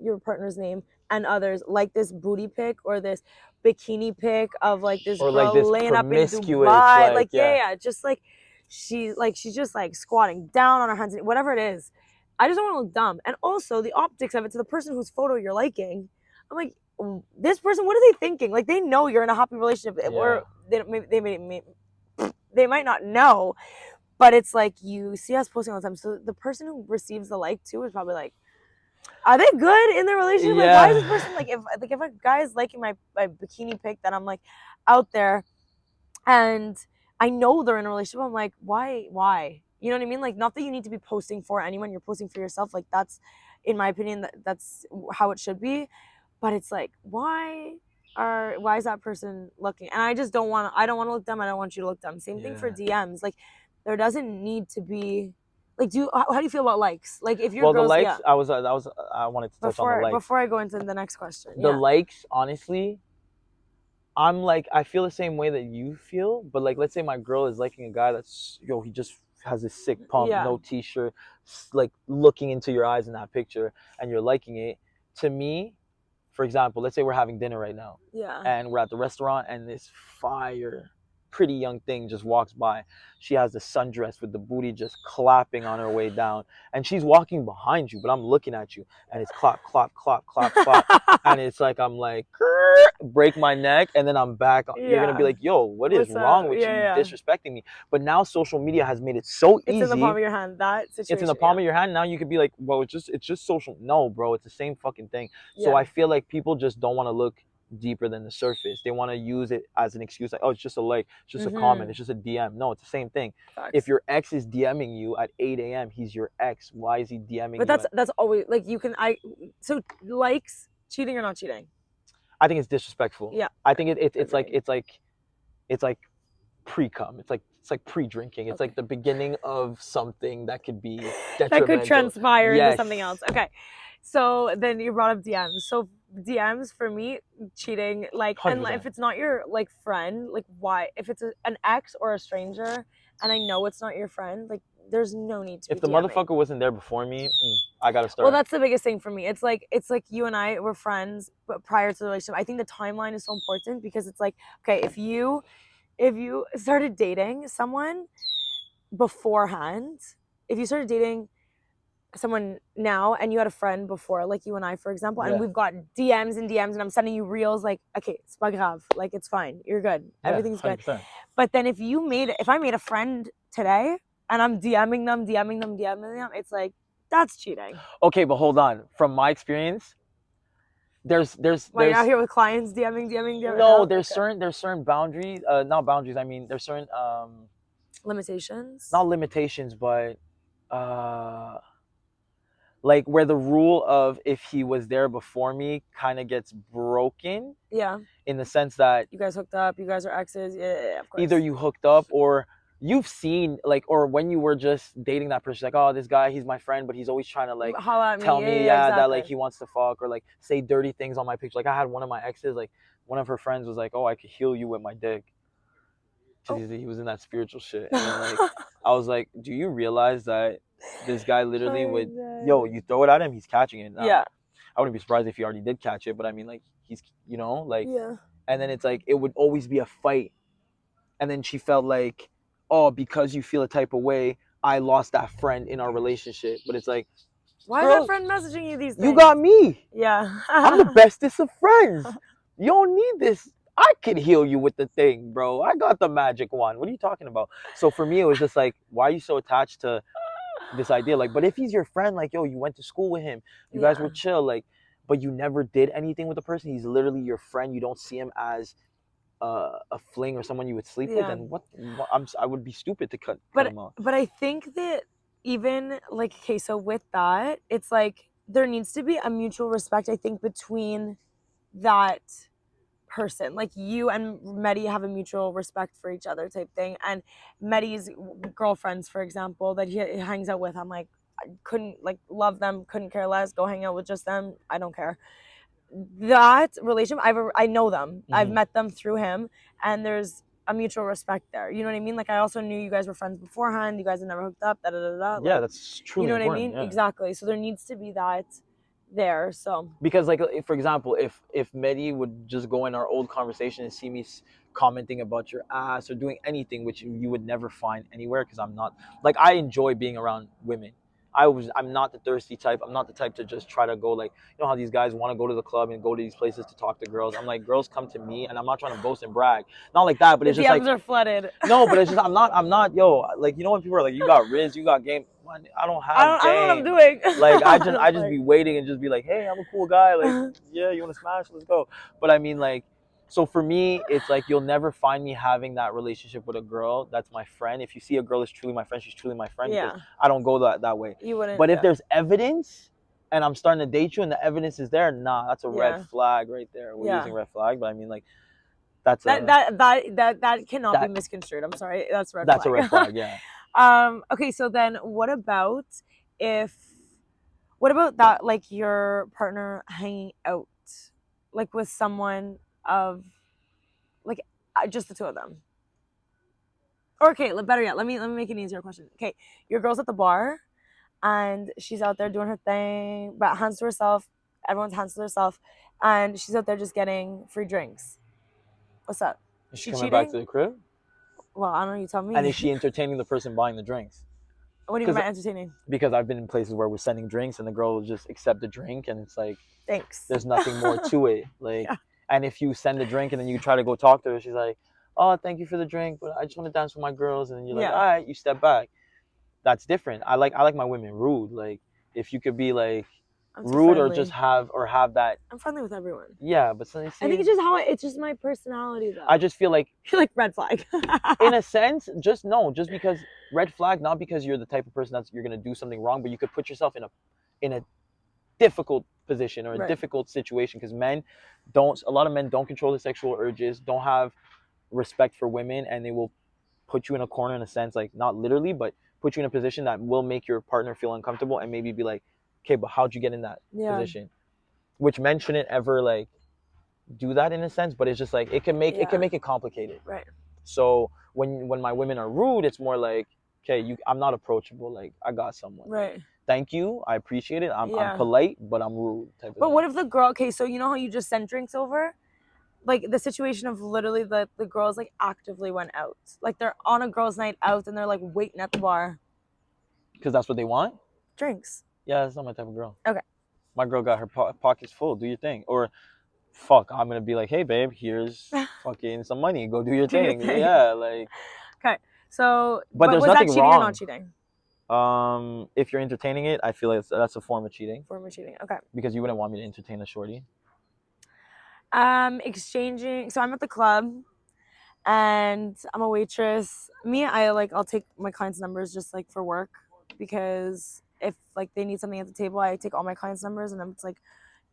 your partner's name and others like this booty pic or this bikini pic of like this girl like this laying up in Dubai, just like she's just like squatting down on her hands, whatever it is. I just don't want to look dumb. And also the optics of it to the person whose photo you're liking, I'm like, this person, what are they thinking? Like they know you're in a happy relationship, or they might not know, but it's like you see us posting all the time. So the person who receives the like too is probably like, are they good in their relationship? Like, why is this person like if a guy is liking my bikini pic that I'm like out there, and I know they're in a relationship, I'm like, why? You know what I mean? Like, not that you need to be posting for anyone, you're posting for yourself. Like that's, in my opinion, that's how it should be. But it's like, why is that person looking? And I don't want to look dumb. I don't want you to look dumb. Same thing for DMs. Like, there doesn't need to be. Like, how do you feel about likes? Like, if you're the likes, I wanted to touch on the likes before I go into the next question. The likes, honestly, I'm like, I feel the same way that you feel. But like, let's say my girl is liking a guy that's he just has a sick pump, no t-shirt, like looking into your eyes in that picture, and you're liking it. To me, for example, let's say we're having dinner right now, and we're at the restaurant, and this fire, pretty young thing just walks by. She has the sundress with the booty just clapping on her way down, and she's walking behind you, but I'm looking at you, and it's clap, clap, clap, clap, clap, and it's like I'm like, break my neck, and then I'm back. You're gonna be like, yo, what's wrong with you? Disrespecting me. But now social media has made it so easy. It's in the palm of your hand. That situation. It's in the palm of your hand. Now you could be like, well, it's just social. No, bro, it's the same fucking thing. So I feel like people just don't want to look deeper than the surface. They want to use it as an excuse, like, oh, it's just a like, it's just a comment, it's just a DM. No, it's the same thing. Facts. If your ex is DMing you at 8 a.m., he's your ex. Why is he DMing you? But that's always like so likes, cheating or not cheating? I think it's disrespectful. Yeah. I think it's like pre-cum. It's like pre-drinking. It's like the beginning of something that could be detrimental. That could transpire into something else. Okay. So then you brought up DMs. So DMs for me, cheating, like, 100%. And if it's not your like friend, like why? If it's an ex or a stranger, and I know it's not your friend, like there's no need to If be the DMing. motherfucker wasn't there before me, I gotta start. Well, that's the biggest thing for me. It's like you and I were friends, but prior to the relationship, I think the timeline is so important because it's like, okay, if you started dating someone beforehand, if you started dating someone now and you had a friend before, like you and I, for example, and we've got DMs and I'm sending you reels, like, okay, it's pas grave, like, it's fine, you're good, everything's 100%. Good. But then if I made a friend today and I'm DMing them, it's like, that's cheating. Okay, but hold on. From my experience, there's you're out here with clients DMing. No, there's certain boundaries. Not boundaries. I mean, there's certain limitations. Not limitations, but like where the rule of if he was there before me kind of gets broken. Yeah. In the sense that you guys hooked up, you guys are exes. Yeah, of course. Either you hooked up or you've seen, like, or when you were just dating that person, like, oh, this guy, he's my friend, but he's always trying to, like, tell me exactly. That, like, he wants to fuck, or, like, say dirty things on my picture. Like, I had one of my exes, like, one of her friends was like, oh, I could heal you with my dick. He was in that spiritual shit. And then, like, I was like, do you realize that this guy literally would, you throw it at him, he's catching it. Now, yeah. I wouldn't be surprised if he already did catch it, but I mean, like, he's, you know, like, yeah. And then it's like, it would always be a fight. And then she felt like, oh, because you feel a type of way, I lost that friend in our relationship. But it's like, why is that friend messaging you these things? You got me. Yeah. I'm the bestest of friends. You don't need this. I can heal you with the thing, bro. I got the magic wand. What are you talking about? So for me, it was just like, why are you so attached to this idea? Like, but if he's your friend, like, yo, you went to school with him, you guys were chill, like, but you never did anything with the person. He's literally your friend. You don't see him as a fling or someone you would sleep with, and I would be stupid to cut him off. But I think that even, like, okay, so with that, it's like there needs to be a mutual respect, I think, between that person. Like, you and Medi have a mutual respect for each other type thing. And Medi's girlfriends, for example, that he hangs out with, I'm like, I couldn't, like, love them, couldn't care less, go hang out with just them, I don't care. That relationship, I know them. Mm-hmm. I've met them through him, and there's a mutual respect there. You know what I mean? Like, I also knew you guys were friends beforehand. You guys had never hooked up. Like, yeah, that's true. You know what important. I mean? Yeah. Exactly. So there needs to be that there. So because, like, for example, if Medi would just go in our old conversation and see me commenting about your ass or doing anything which you would never find anywhere, because I'm not, like, I enjoy being around women. I'm not the thirsty type. I'm not the type to just try to go, like, you know how these guys want to go to the club and go to these places to talk to girls. I'm like, girls come to me, and I'm not trying to boast and brag. Not like that, but it's just like, DMs are flooded. No, but it's just I'm not, yo, like, you know when people are like, you got Riz, you got game. I don't have game. I don't know what I'm doing. Like, I just be waiting and just be like, hey, I'm a cool guy. Like, yeah, you want to smash? Let's go. But I mean, like, so for me, it's like you'll never find me having that relationship with a girl that's my friend. If you see a girl is truly my friend, she's truly my friend. Yeah. I don't go that way. You wouldn't. But if there's evidence and I'm starting to date you and the evidence is there, nah, that's a red flag right there. We're using red flag, but I mean, like, that's that cannot be misconstrued. I'm sorry, that's red flag. That's a red flag, yeah. Okay, so then what about that, like, your partner hanging out, like, with someone of, like, just the two of them? Or, okay, better yet, let me make an easier question. Okay, your girl's at the bar and she's out there doing her thing, but hands to herself, everyone's hands to herself, and she's out there just getting free drinks. What's up? Is she coming back to the crib? Well, I don't know, you tell me. And is she entertaining the person buying the drinks? What do you mean by entertaining? Because I've been in places where we're sending drinks and the girl will just accept the drink, and it's like, thanks, there's nothing more to it. Like, and if you send the drink and then you try to go talk to her, she's like, oh, thank you for the drink, but I just want to dance with my girls. And you're like, all right, you step back. That's different. I like my women rude. Like, if you could be, like, rude or just have that. I'm friendly with everyone. Yeah, but so, I think it's just my personality, though. I just feel like you're like red flag. In a sense, just because red flag, not because you're the type of person you're gonna do something wrong, but you could put yourself in a difficult position or a difficult situation, because a lot of men don't control their sexual urges, don't have respect for women, and they will put you in a corner, in a sense, like, not literally, but put you in a position that will make your partner feel uncomfortable and maybe be like, okay, but how'd you get in that position? Which men shouldn't ever, like, do that, in a sense, but it's just like it can make it complicated. Right. So when my women are rude, it's more like, okay, I'm not approachable. Like, I got someone. Right. Thank you. I appreciate it. I'm Yeah. polite, but I'm rude. Type of But thing. what if the girl? Okay, so you know how you just sent drinks over? Like the situation of literally the girls like actively went out. Like they're on a girls' night out and they're like waiting at the bar. Because that's what they want? Drinks. Yeah, that's not my type of girl. Okay. My girl got her pockets full. Do your thing. Or, fuck, I'm going to be like, hey, babe, here's fucking some money. Go do your thing. Yeah, like. Okay. So, but there's was nothing that cheating wrong. or not cheating? If you're entertaining it, I feel like that's a form of cheating. Form of cheating. Okay. Because you wouldn't want me to entertain a shorty. Exchanging. So I'm at the club, and I'm a waitress. I'll take my clients' numbers just like for work, because if like they need something at the table, I take all my clients' numbers, and then it's like,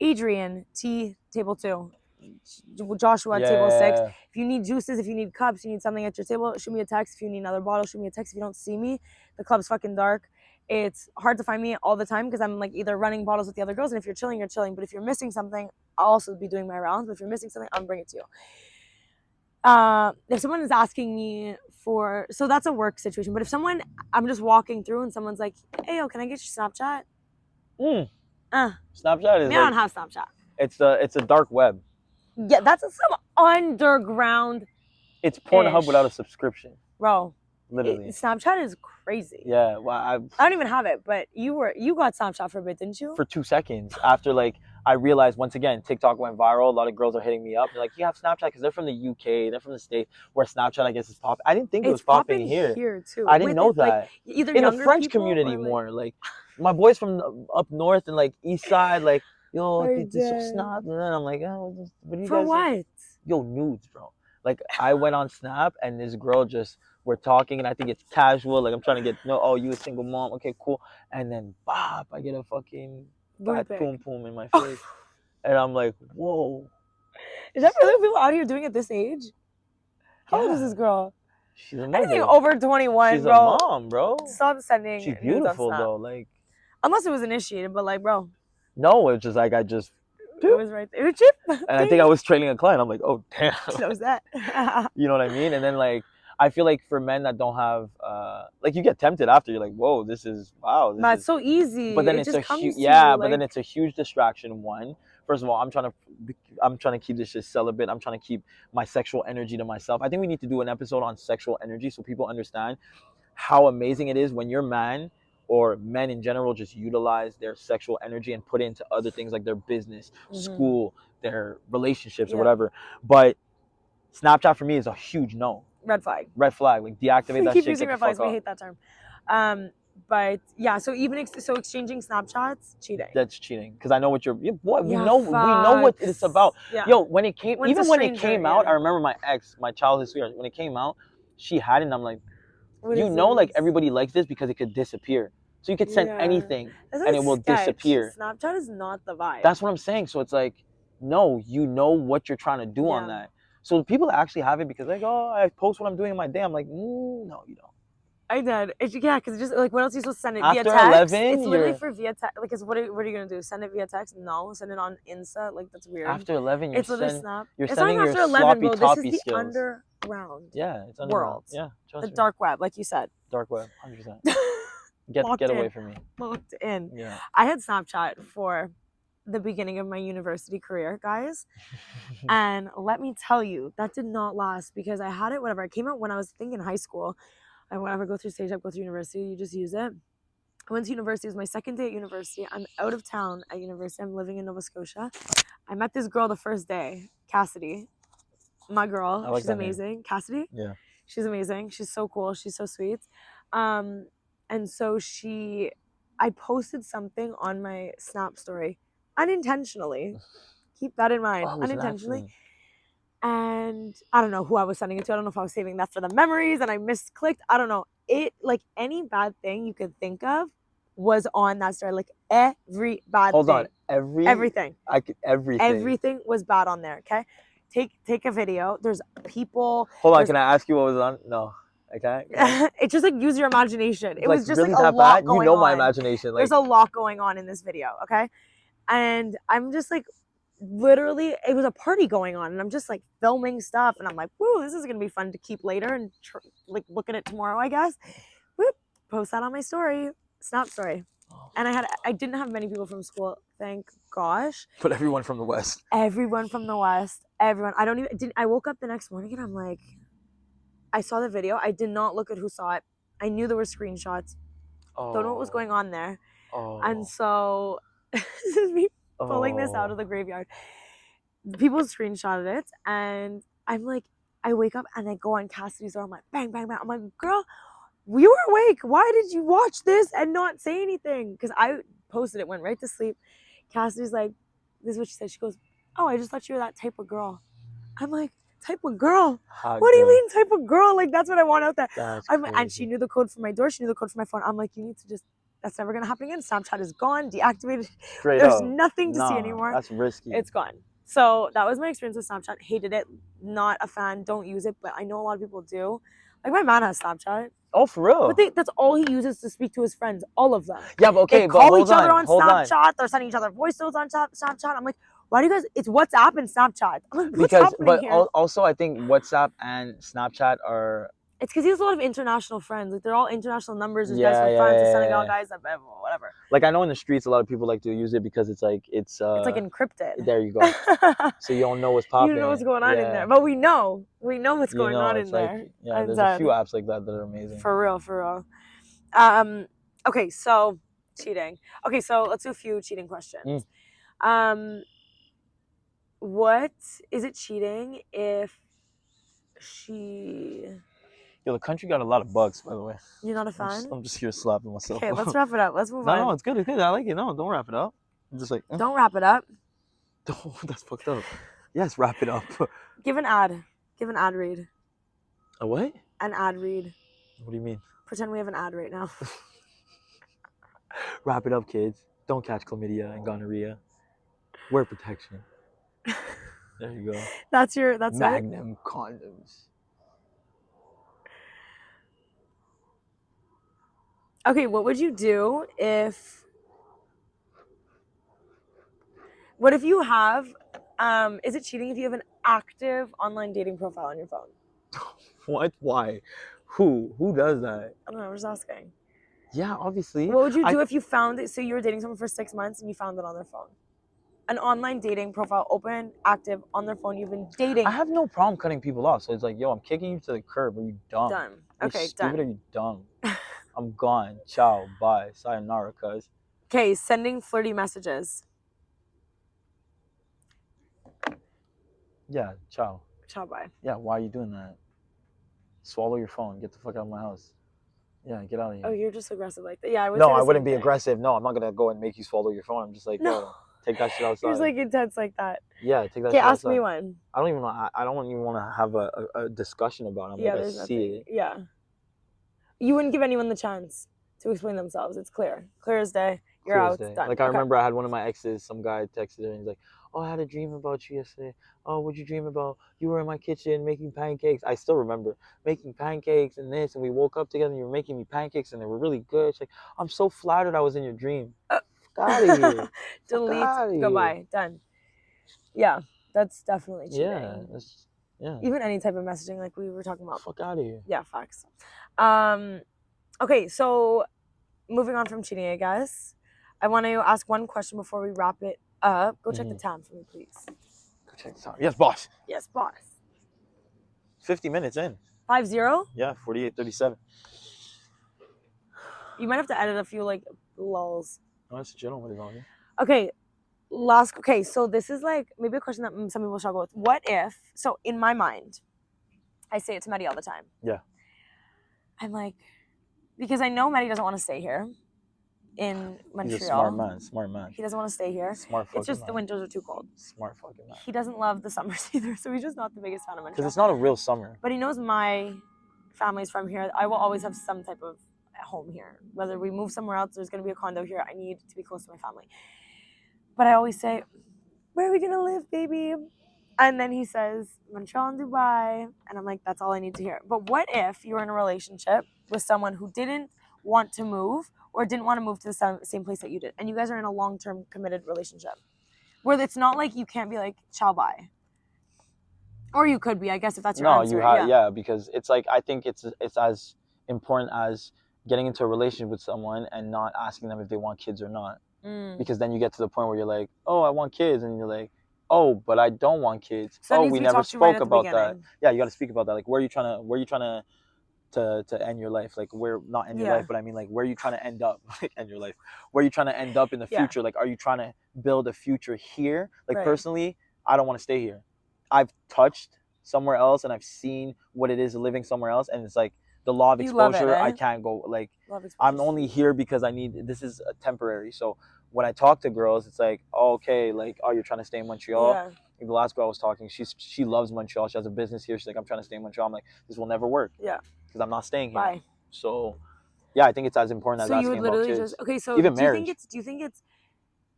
Adrian, T, table 2. Joshua, table 6. If you need juices, if you need cups, you need something at your table, shoot me a text. If you need another bottle, shoot me a text. If you don't see me, the club's fucking dark. It's hard to find me all the time because I'm like either running bottles with the other girls, and if you're chilling, you're chilling. But if you're missing something, I'll also be doing my rounds. But if you're missing something, I'll bring it to you. If someone is asking me for, so that's a work situation. But if I'm just walking through and someone's like, hey, yo, can I get your Snapchat? Snapchat is I don't have Snapchat. It's a dark web. Yeah, that's some underground. It's Pornhub without a subscription. Bro. Literally. Snapchat is crazy. Yeah, well, I don't even have it, but you got Snapchat for a bit, didn't you? For 2 seconds. After like I realized once again, TikTok went viral. A lot of girls are hitting me up. They're like, you have Snapchat? Because they're from the UK, they're from the States, where Snapchat, I guess, is popping. I didn't think it was popping here too. I didn't know that. Like, either in the French community more. Like my boys from up north and like east side, like, yo, this is Snap. And then I'm like, oh, what do you for guys what? Think? Yo, nudes, bro. Like I went on Snap and this girl we're talking and I think it's casual. Like I'm trying to get you a single mom. Okay, cool. And then bop, I get a fucking fat poom poom in my face. And I'm like, whoa. Is that really people out here doing at this age? How old is this girl? She's a mother. Anything over 21, She's bro. She's a mom, bro. Stop sending. She's beautiful though. Like, unless it was initiated, but like, bro. No, it's just like it was right there. Chip. And I think I was trailing a client. I'm like, oh damn. Knows that. You know what I mean? And then like I feel like for men that don't have like you get tempted after, you're like, whoa, this is wow. It's so easy. But then it's a huge but then it's a huge distraction. One, first of all, I'm trying to keep this shit celibate. I'm trying to keep my sexual energy to myself. I think we need to do an episode on sexual energy so people understand how amazing it is when your man or men in general just utilize their sexual energy and put it into other things like their business, school, their relationships or whatever. But Snapchat for me is a huge no. Red flag. Like deactivate that shit. Keep using red flags. We hate that term. But yeah, so exchanging Snapchats, cheating. That's cheating because I know what we know what it's about. Yeah. Yo, when it came out, I remember my childhood sweetheart, when it came out, she had it and I'm like, like everybody likes this because it could disappear. So you could send anything and it will disappear. Snapchat is not the vibe. That's what I'm saying. So it's like, no, you know what you're trying to do on that. So people actually have it because like, oh, I post what I'm doing in my day. I'm like, no, you don't. I did. Because it's just like, what else are you supposed to send it after via text? 11, it's literally for via text. Like, what are you gonna do? Send it via text? No. Send it on Insta? Like, that's weird. After 11, it's literally Snap. You're it's sending not your after 11, bro. sloppy This is the skills. Underground. Yeah, it's underground. World. Yeah, the dark web, like you said. Dark web, 100%. Get away from me. Locked in. Yeah. I had Snapchat for the beginning of my university career, guys. And let me tell you, that did not last because I had it, whatever. I came out when I was in high school. And whenever I go through stage up, go through university, you just use it. I went to university. It was my second day at university. I'm out of town at university. I'm living in Nova Scotia. I met this girl the first day, Cassidy. My girl. She's amazing. Name. Cassidy? Yeah. She's amazing. She's so cool. She's so sweet. And so I posted something on my Snap story unintentionally. Keep that in mind. Unintentionally. And I don't know who I was sending it to. I don't know if I was saving that for the memories and I misclicked. I don't know. It, like, any bad thing you could think of was on that story. Like, every bad thing. Hold on. Everything. Everything. Everything was bad on there, okay? Take a video. There's people. Hold on. Can I ask you what was on? No. Okay. It's just like use your imagination. It was just really like a lot bad? going on. You know my imagination. Like, there's a lot going on in this video, okay? And I'm just like, literally, it was a party going on, and I'm just like filming stuff, and I'm like, whoa, this is gonna be fun to keep later and like look at it tomorrow, I guess. Whoop, post that on my story, Snap story. And I didn't have many people from school, thank gosh. But everyone from the West. Everyone from the West. Everyone. I woke up the next morning and I'm like, I saw the video. I did not look at who saw it. I knew there were screenshots. Don't know what was going on there. And so this is me pulling this out of the graveyard. People screenshotted it, and I'm like, I wake up and I go on Cassidy's door. I'm like, bang, bang, bang. I'm like, girl, you were awake. Why did you watch this and not say anything? Because I posted it, went right to sleep. Cassidy's like, this is what she said. She goes, oh, I just thought you were that type of girl. I'm like, type of girl? What do you mean type of girl? Like, that's what I want out there. And she knew the code for my door. She knew the code for my phone. I'm like, you need to just, that's never going to happen again. Snapchat is gone, deactivated. There's nothing to see anymore. That's risky. It's gone. So that was my experience with Snapchat. Hated it. Not a fan. Don't use it. But I know a lot of people do. Like, my man has Snapchat. Oh, for real? But that's all he uses to speak to his friends. All of them. Yeah, but okay, they call each other on Snapchat. They're sending each other voice notes on Snapchat. I'm like, why do you guys? It's WhatsApp and Snapchat. I'm like, what's happening here? Also, I think WhatsApp and Snapchat are. It's because he has a lot of international friends. Like, they're all international numbers. There's guys from France, Senegal guys, whatever. Like, I know in the streets, a lot of people like to use it because it's like encrypted. There you go. So you don't know what's popping. You don't know what's going on in there, but we know what's going on in there. Yeah, there's a few apps like that are amazing. For real. Okay, so cheating. Okay, so let's do a few cheating questions. What is it cheating if she? Yo, the country got a lot of bugs, by the way. You're not a fan? I'm just here slapping myself. Okay, let's wrap it up. Let's move on. No, it's good. It's good. I like it. No, don't wrap it up. I'm just like... Don't wrap it up. Oh, that's fucked up. Yes, wrap it up. Give an ad. Give an ad read. A what? An ad read. What do you mean? Pretend we have an ad right now. Wrap it up, kids. Don't catch chlamydia and gonorrhea. Wear protection. There you go. That's Magnum condoms. Okay, what would you do if... What if you have... is it cheating if you have an active online dating profile on your phone? What? Why? Who does that? I don't know, I'm just asking. Yeah, obviously. What would you do if you found it? So you were dating someone for 6 months and you found it on their phone. An online dating profile, open, active, on their phone. You've been dating. I have no problem cutting people off. So it's like, yo, I'm kicking you to the curb. Are you dumb? Done. Okay, done. Stupid, are you dumb? I'm gone. Ciao. Bye. Sayonara, cuz. Okay, sending flirty messages. Yeah, ciao. Ciao, bye. Yeah, why are you doing that? Swallow your phone. Get the fuck out of my house. Yeah, get out of here. Oh, you're just aggressive like that. Yeah, I wouldn't be aggressive. No, I'm not going to go and make you swallow your phone. I'm just like, yo, take that shit outside. You're just like intense like that. Yeah, take that shit outside. Okay, ask me one. I don't even want to have a discussion about it. I'm see it. Yeah. You wouldn't give anyone the chance to explain themselves. It's clear. Clear as day. You're out. It's done. Like, I remember I had one of my exes, some guy texted her and he's like, oh, I had a dream about you yesterday. Oh, what'd you dream about? You were in my kitchen making pancakes. I still remember making pancakes and this, and we woke up together and you were making me pancakes and they were really good. She's like, I'm so flattered I was in your dream. Fuck out of here. Delete. Goodbye. Done. Yeah, that's definitely cheating. Yeah. Even any type of messaging like we were talking about. Fuck out of here. Yeah, facts. Okay, so moving on from cheating, I guess. I want to ask one question before we wrap it up. Go check the time for me, please. Go check the time. Yes, boss. Yes, boss. 50 minutes in. 5-0? Yeah, 48:37. You might have to edit a few like lulls. No, it's chill. What is on here? Okay, so this is like maybe a question that some people struggle with. What if, so in my mind, I say it to Maddie all the time. Yeah. I'm like, because I know Maddie doesn't want to stay here in Montreal. He's a smart man. He doesn't want to stay here. Smart fucking It's just man. the winters are too cold. Smart fucking man. He doesn't love the summers either, so he's just not the biggest fan of Montreal. Because it's not a real summer. But he knows my family's from here. I will always have some type of home here. Whether we move somewhere else, there's going to be a condo here. I need to be close to my family. But I always say, where are we going to live, baby? And then he says, Montreal and Dubai. And I'm like, that's all I need to hear. But what if you were in a relationship with someone who didn't want to move or didn't want to move to the same place that you did, and you guys are in a long-term committed relationship where it's not like you can't be like, ciao, bye. Or you could be, I guess, if that's your answer. Yeah, because it's like, I think it's as important as getting into a relationship with someone and not asking them if they want kids or not. Because then you get to the point where you're like, oh, I want kids, and you're like, oh, but I don't want kids. So oh, we never spoke about that. Yeah, you got to speak about that. Like, where are you trying to end your life? Like, where, not end your life, but I mean, like, where are you trying to end up? Like, end your life. Where are you trying to end up in the future? Like, are you trying to build a future here? Like, personally, I don't want to stay here. I've touched somewhere else and I've seen what it is living somewhere else, and it's like the law of exposure. I can't go, like, I'm only here because I need, this is temporary. So when I talk to girls, it's like, oh, okay, like, oh, you're trying to stay in Montreal. Like, the last girl I was talking, she loves Montreal. She has a business here. She's like, I'm trying to stay in Montreal. I'm like, this will never work. Because I'm not staying here. Bye. So yeah, I think it's as important as asking about kids. Just, okay, so even marriage. Do you think it's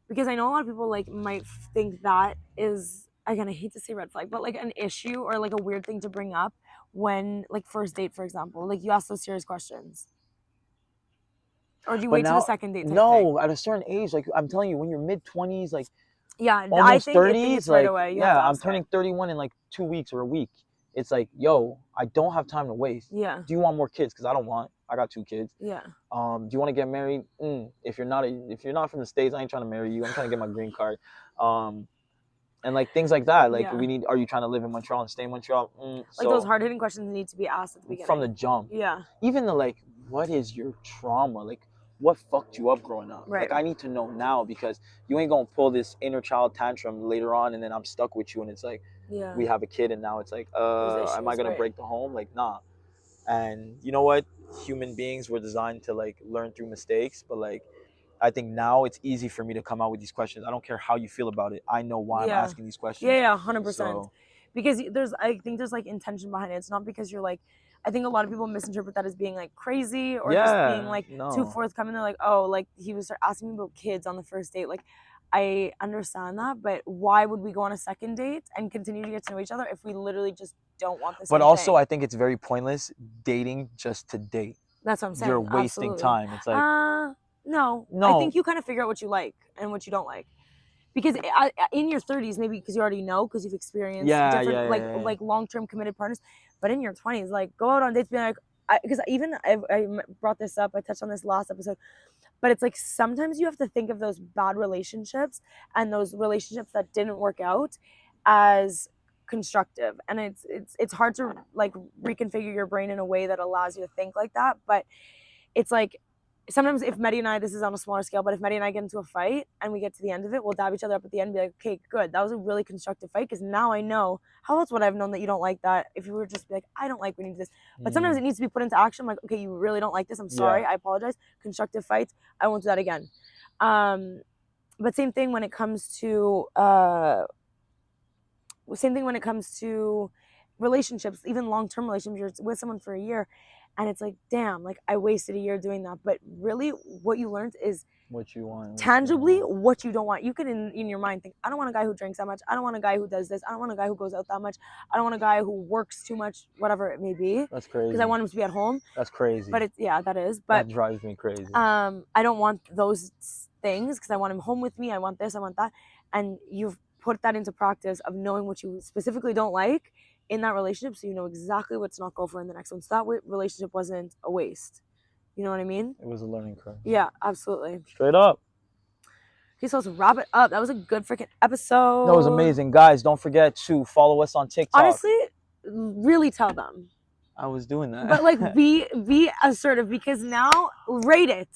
because I know a lot of people like might think that is, again, I hate to say red flag, but like an issue or like a weird thing to bring up when, like, first date, for example, like you ask those serious questions. Or do you wait till the second date? No, at a certain age, like I'm telling you, when you're mid-20s, like yeah, almost 30s, it's right away. Yeah, I'm turning 31 in like 2 weeks or a week. It's like, yo, I don't have time to waste. Yeah. Do you want more kids? Because I got 2 kids. Yeah. Do you want to get married? If you're not from the States, I ain't trying to marry you. I'm trying to get my green card. And like things like that. Like, are you trying to live in Montreal and stay in Montreal? Like, those hard hitting questions need to be asked at the beginning. From the jump. Yeah. Even the, like, what is your trauma? Like, what fucked you up growing up? Right. Like, I need to know now, because you ain't gonna pull this inner child tantrum later on and then I'm stuck with you and it's like, we have a kid and now it's like, am I gonna break the home? Like, nah. And you know what? Human beings were designed to, like, learn through mistakes, but like, I think now it's easy for me to come out with these questions. I don't care how you feel about it. I know why I'm asking these questions. Yeah, 100%. Because I think there's like intention behind it. It's not because you're like, I think a lot of people misinterpret that as being like crazy or just being like too forthcoming. They're like, oh, like he was asking me about kids on the first date. Like, I understand that, but why would we go on a second date and continue to get to know each other if we literally just don't want this? But also, thing? I think it's very pointless dating just to date. That's what I'm saying. You're wasting time. It's like, no. I think you kind of figure out what you like and what you don't like. Because in your 30s, maybe because you already know, because you've experienced different like long-term committed partners. But in your 20s, like, go out on dates, be like, because I brought this up, I touched on this last episode, but it's like sometimes you have to think of those bad relationships and those relationships that didn't work out as constructive, and it's hard to like reconfigure your brain in a way that allows you to think like that. But it's like, sometimes if Medi and I, this is on a smaller scale, but if Medi and I get into a fight and we get to the end of it, we'll dab each other up at the end and be like, okay, good. That was a really constructive fight, because now I know. How else would I have known that you don't like that if you were just be like, I don't like when you do this? But sometimes it needs to be put into action. Like, okay, you really don't like this. I'm sorry. I apologize. Constructive fights. I won't do that again. But same thing when it comes to relationships, even long-term relationships. You're with someone for a year, and it's like, damn, like, I wasted a year doing that. But really, what you learned is what you want. Tangibly, what you don't want. You could, in your mind, think, I don't want a guy who drinks that much. I don't want a guy who does this. I don't want a guy who goes out that much. I don't want a guy who works too much, whatever it may be. That's crazy. Because I want him to be at home. That's crazy. But that is. But that drives me crazy. I don't want those things, because I want him home with me. I want this. I want that. And you've put that into practice of knowing what you specifically don't like in that relationship, so you know exactly what to not go for in the next one. So that relationship wasn't a waste. You know what I mean? It was a learning curve. Yeah, absolutely. Straight up. Okay, so let's wrap it up. That was a good freaking episode. That was amazing. Guys, don't forget to follow us on TikTok. Honestly, really tell them. I was doing that. But like, be assertive, because now rate it.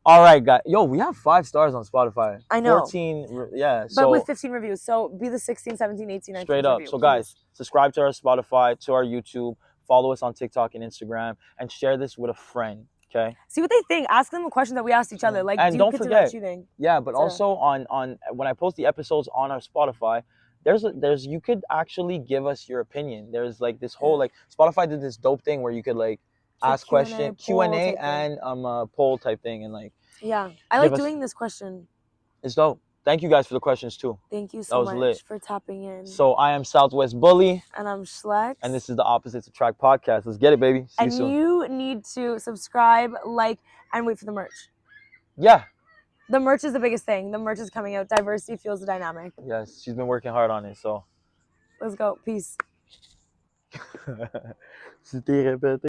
All right, guys. Yo, we have 5 stars on Spotify. I know. 14, yeah. But with 15 reviews. So be the 16, 17, 18, 19 straight up. Review, so guys, subscribe to our Spotify, to our YouTube, follow us on TikTok and Instagram, and share this with a friend, okay? See what they think. Ask them a question that we asked each other. Like, and do you don't consider forget, that cheating? Yeah, but also on when I post the episodes on our Spotify, there's you could actually give us your opinion. There's like this whole, like, Spotify did this dope thing where you could like ask question, Q&A and poll type thing, and like, yeah, I like doing this question. It's dope. Thank you guys for the questions too. Thank you so much for tapping in. So I am Southwest Bully. And I'm Schlex. And this is the Opposites Attract podcast. Let's get it, baby. See you soon. And you need to subscribe, like, and wait for the merch. Yeah. The merch is the biggest thing. The merch is coming out. Diversity fuels the dynamic. Yes, she's been working hard on it, so. Let's go. Peace.